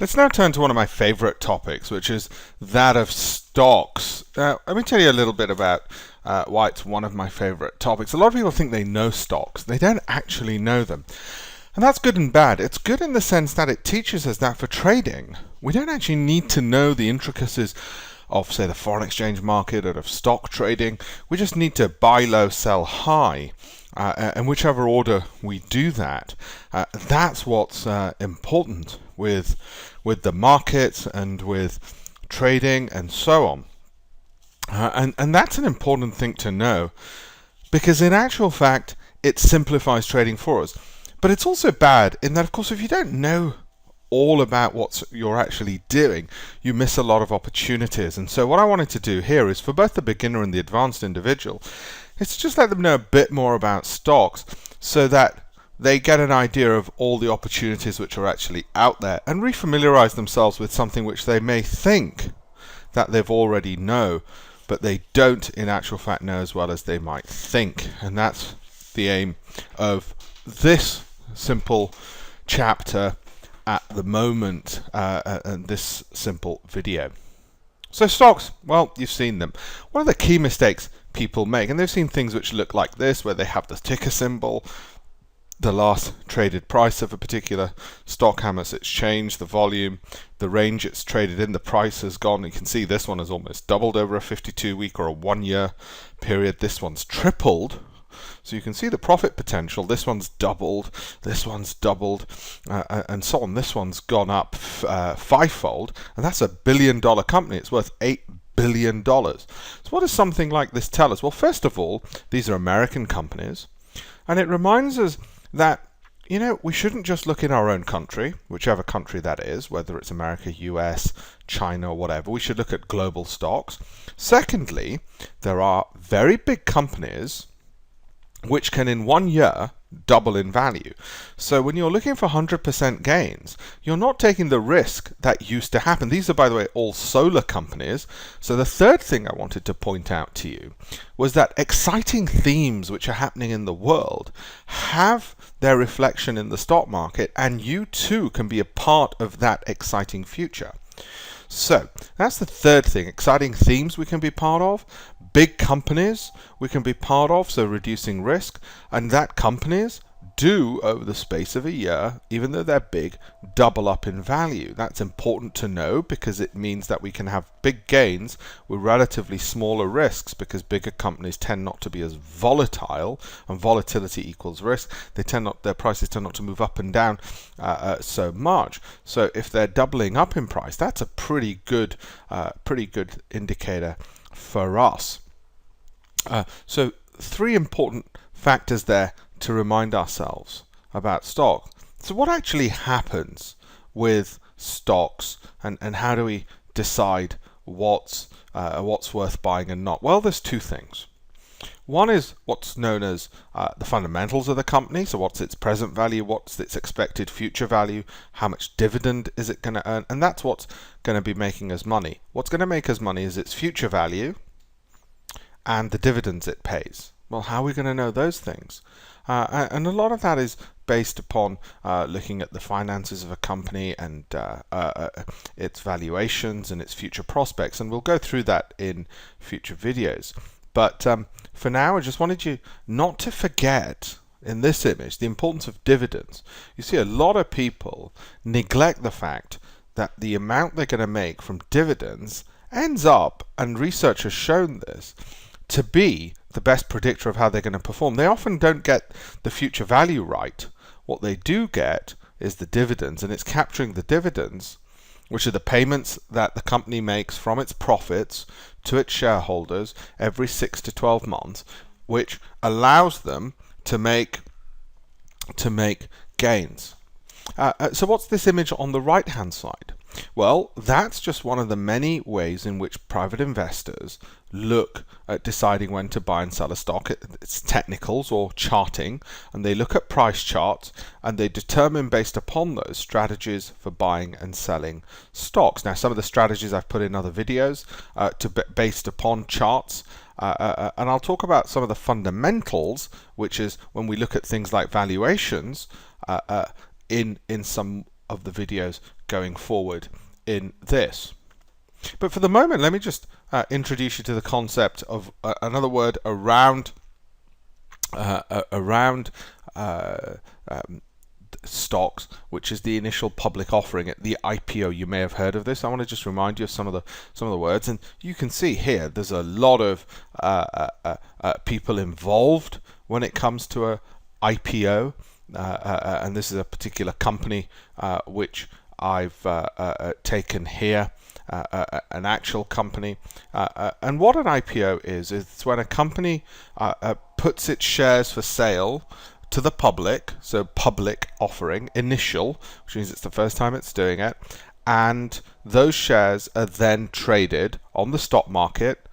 Let's now turn to one of my favorite topics, which is that of stocks. Let me tell you a little bit about why it's one of my favorite topics. A lot of people think they know stocks. They don't actually know them. And that's good and bad. It's good in the sense that it teaches us that for trading, we don't actually need to know the intricacies of, say, the foreign exchange market or of stock trading. We just need to buy low, sell high. And whichever order we do that, that's what's important with the markets and with trading and so on. And that's an important thing to know, because in actual fact it simplifies trading for us. But it's also bad in that, of course, if you don't know all about what you're actually doing, you miss a lot of opportunities. And so what I wanted to do here is, for both the beginner and the advanced individual, is to just let them know a bit more about stocks so that they get an idea of all the opportunities which are actually out there, and refamiliarize themselves with something which they may think that they've already know, but they don't in actual fact know as well as they might think. And that's the aim of this simple chapter at the moment, and this simple video. So stocks, well, you've seen them. One of the key mistakes people make, and they've seen things which look like this, where they have the ticker symbol, the last traded price of a particular stock, how much it's changed, the volume, the range it's traded in, the price has gone. You can see this one has almost doubled over a 52-week or a 1-year period. This one's tripled. So you can see the profit potential. This one's doubled, and so on. This one's gone up fivefold, and that's $1 billion company. It's worth $8 billion. So what does something like this tell us? Well, first of all, these are American companies, and it reminds us that, you know, we shouldn't just look in our own country, whichever country that is, whether it's America, US, China, or whatever. We should look at global stocks. Secondly, there are very big companies which can in 1 year double in value. So when you're looking for 100% gains, you're not taking the risk that used to happen. These are, by the way, all solar companies. So the third thing I wanted to point out to you was that exciting themes which are happening in the world have their reflection in the stock market, and you too can be a part of that exciting future. So that's the third thing, exciting themes we can be part of, big companies we can be part of, so reducing risk, and that companies do, over the space of a year, even though they're big, double up in value. That's important to know, because it means that we can have big gains with relatively smaller risks, because bigger companies tend not to be as volatile, and volatility equals risk. Their prices tend not to move up and down so much. So if they're doubling up in price, that's a pretty good indicator for us. So 3 important factors there to remind ourselves about stock. So what actually happens with stocks, and how do we decide what's worth buying and not? Well, there's 2 things. One is what's known as the fundamentals of the company. So what's its present value, what's its expected future value, how much dividend is it going to earn, and that's what's going to be making us money. What's going to make us money is its future value and the dividends it pays. Well, how are we going to know those things? And a lot of that is based upon looking at the finances of a company and its valuations and its future prospects, and we'll go through that in future videos. But for now, I just wanted you not to forget, in this image, the importance of dividends. You see, a lot of people neglect the fact that the amount they're going to make from dividends ends up, and research has shown this, to be the best predictor of how they're going to perform. They often don't get the future value right. What they do get is the dividends, and it's capturing the dividends, which are the payments that the company makes from its profits to its shareholders every 6 to 12 months, which allows them to make gains. So what's this image on the right hand side? Well, that's just one of the many ways in which private investors look at deciding when to buy and sell a stock. It's technicals or charting, and they look at price charts and they determine based upon those strategies for buying and selling stocks. Now, some of the strategies I've put in other videos based upon charts, and I'll talk about some of the fundamentals, which is when we look at things like valuations in some of the videos going forward in this. But for the moment, let me just introduce you to the concept of another word around stocks, which is the initial public offering, at the IPO. You may have heard of this. I want to just remind you of some of the words, and you can see here there's a lot of people involved when it comes to a IPO, and this is a particular company which I've taken here. An actual company, and what an IPO is, it's when a company puts its shares for sale to the public, so public offering, initial, which means it's the first time it's doing it, and those shares are then traded on the stock market,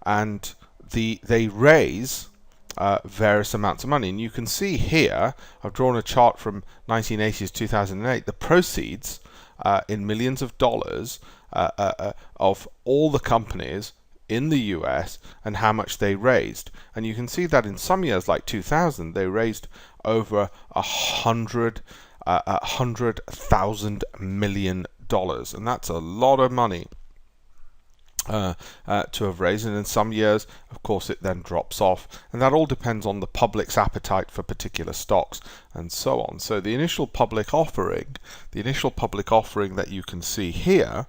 and they raise various amounts of money. And you can see here, I've drawn a chart from 1980 to 2008, the proceeds in millions of dollars of all the companies in the US and how much they raised. And you can see that in some years, like 2000, they raised over $100,000 million, and that's a lot of money to have raised. And in some years, of course, it then drops off, and that all depends on the public's appetite for particular stocks and so on. So the initial public offering that you can see here,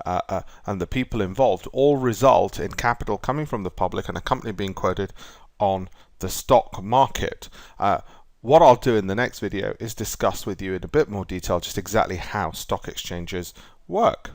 and the people involved, all result in capital coming from the public and a company being quoted on the stock market. What I'll do in the next video is discuss with you in a bit more detail just exactly how stock exchanges work.